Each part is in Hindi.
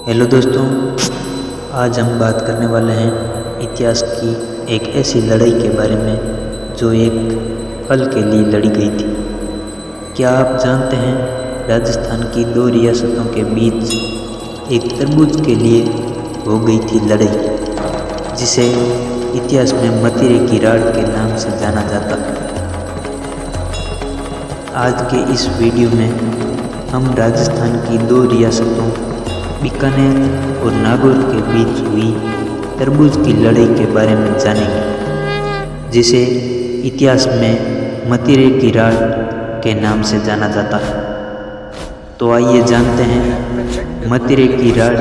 हेलो दोस्तों, आज हम बात करने वाले हैं इतिहास की एक ऐसी लड़ाई के बारे में जो एक पल के लिए लड़ी गई थी। क्या आप जानते हैं राजस्थान की दो रियासतों के बीच एक तरबूज के लिए हो गई थी लड़ाई, जिसे इतिहास में मतीरे की राड़ के नाम से जाना जाता है। आज के इस वीडियो में हम राजस्थान की दो रियासतों बीकानेर और नागौर के बीच हुई तरबूज की लड़ाई के बारे में जानेंगे, जिसे इतिहास में मतीरे की राड़ के नाम से जाना जाता है। तो आइए जानते हैं मतीरे की राड़,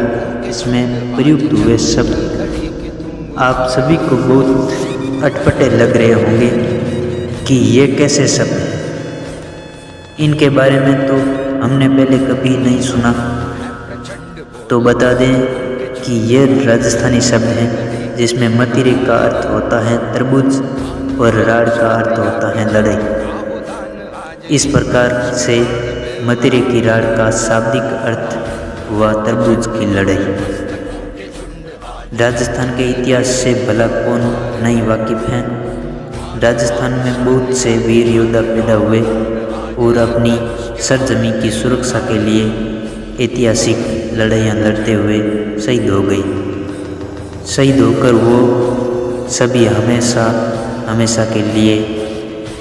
इसमें प्रयुक्त हुए शब्द आप सभी को बहुत अटपटे लग रहे होंगे कि ये कैसे शब्द हैं। इनके बारे में तो हमने पहले कभी नहीं सुना। तो बता दें कि ये राजस्थानी शब्द हैं जिसमें मतीरे का अर्थ होता है तरबूज और राड़ का अर्थ होता है लड़ाई। इस प्रकार से मतीरे की राड़ का शाब्दिक अर्थ हुआ तरबूज की लड़ाई। राजस्थान के इतिहास से भला कौन नहीं वाकिफ है। राजस्थान में बहुत से वीर योद्धा पैदा हुए और अपनी सरजमी की सुरक्षा के लिए ऐतिहासिक लड़ाइयाँ लड़ते हुए शहीद हो गई। शहीद होकर वो सभी हमेशा के लिए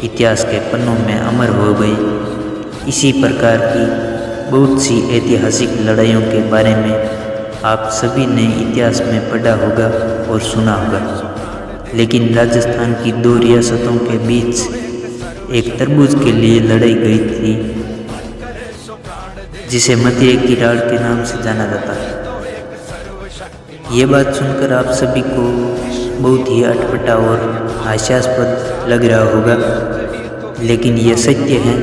इतिहास के पन्नों में अमर हो गई। इसी प्रकार की बहुत सी ऐतिहासिक लड़ाइयों के बारे में आप सभी ने इतिहास में पढ़ा होगा और सुना होगा। लेकिन राजस्थान की दो रियासतों के बीच एक तरबूज के लिए लड़ाई गई थी, जिसे मतीरे की राड़ के नाम से जाना जाता है। ये बात सुनकर आप सभी को बहुत ही अटपटा और हास्यास्पद लग रहा होगा, लेकिन यह सत्य है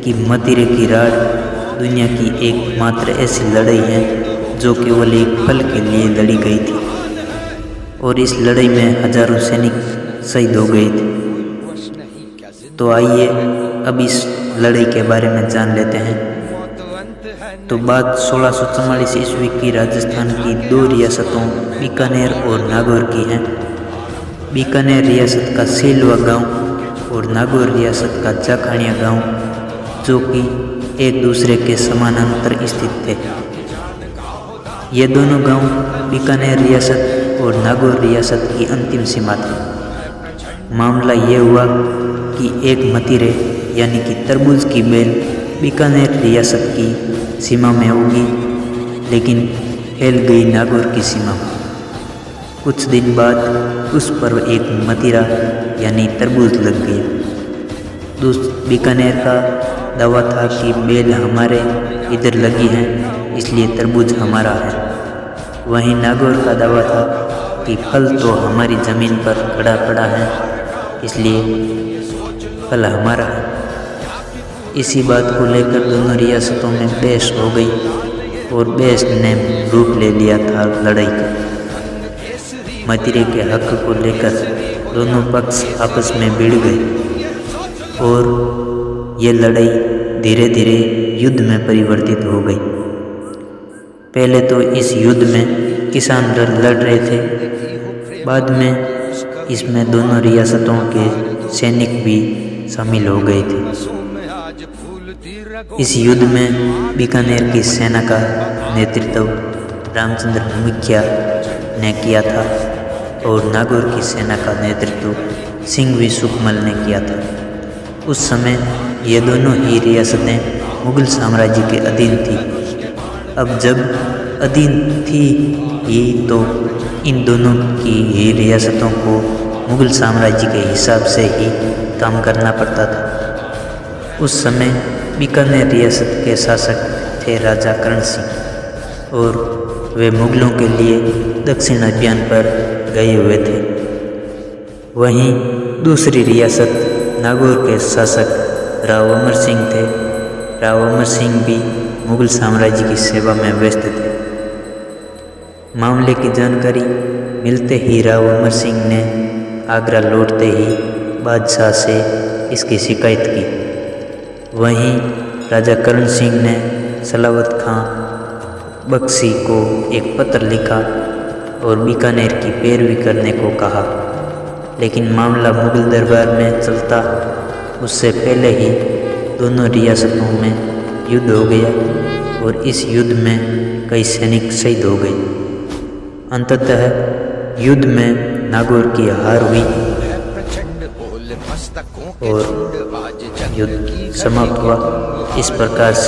कि मतीरे की राड़ दुनिया की एकमात्र ऐसी लड़ाई है जो केवल एक पल के लिए लड़ी गई थी, और इस लड़ाई में हजारों सैनिक शहीद हो गए थे। तो आइए अब इस लड़ाई के बारे में जान लेते हैं। तो बात 1644 ईस्वी की राजस्थान की दो रियासतों बीकानेर और नागौर की है। बीकानेर रियासत का सेलवा गांव और नागौर रियासत का जाखानिया गांव, जो कि एक दूसरे के समानांतर स्थित थे। ये दोनों गांव बीकानेर रियासत और नागौर रियासत की अंतिम सीमा थी। मामला ये हुआ कि एक मतीरे यानी कि तरबूज की बेल बीकानेर रियासत की सीमा में उगी, लेकिन फैल गई नागौर की सीमा में। कुछ दिन बाद उस पर एक मतीरा यानी तरबूज लग गया। बीकानेर का दावा था कि बेल हमारे इधर लगी है, इसलिए तरबूज हमारा है। वहीं नागौर का दावा था कि फल तो हमारी ज़मीन पर खड़ा पड़ा है, इसलिए फल हमारा है। इसी बात को लेकर दोनों रियासतों में बहस हो गई और बहस ने रूप ले लिया था लड़ाई का। मतीरे के हक को लेकर दोनों पक्ष आपस में भिड़ गए और ये लड़ाई धीरे धीरे युद्ध में परिवर्तित हो गई। पहले तो इस युद्ध में किसान लड़ रहे थे, बाद में इसमें दोनों रियासतों के सैनिक भी शामिल हो गए थे। इस युद्ध में बीकानेर की सेना का नेतृत्व रामचंद्र मुखिया ने किया था और नागौर की सेना का नेतृत्व सिंघवी सुकमल ने किया था। उस समय ये दोनों ही रियासतें मुगल साम्राज्य के अधीन थी। अब जब अधीन थी ही तो इन दोनों की ही रियासतों को मुगल साम्राज्य के हिसाब से ही काम करना पड़ता था। उस समय बीकानेर रियासत के शासक थे राजा करण सिंह, और वे मुगलों के लिए दक्षिण अभियान पर गए हुए थे। वहीं दूसरी रियासत नागौर के शासक राव अमर सिंह थे। राव अमर सिंह भी मुगल साम्राज्य की सेवा में व्यस्त थे। मामले की जानकारी मिलते ही राव अमर सिंह ने आगरा लौटते ही बादशाह से इसकी शिकायत की। वहीं राजा करण सिंह ने सलावत खां बख्शी को एक पत्र लिखा और बीकानेर की पैरवी करने को कहा, लेकिन मामला मुगल दरबार में चलता उससे पहले ही दोनों रियासतों में युद्ध हो गया और इस युद्ध में कई सैनिक शहीद हो गए। अंततः युद्ध में नागौर की हार हुई और युद्ध समाप्त हुआ। इस प्रकार से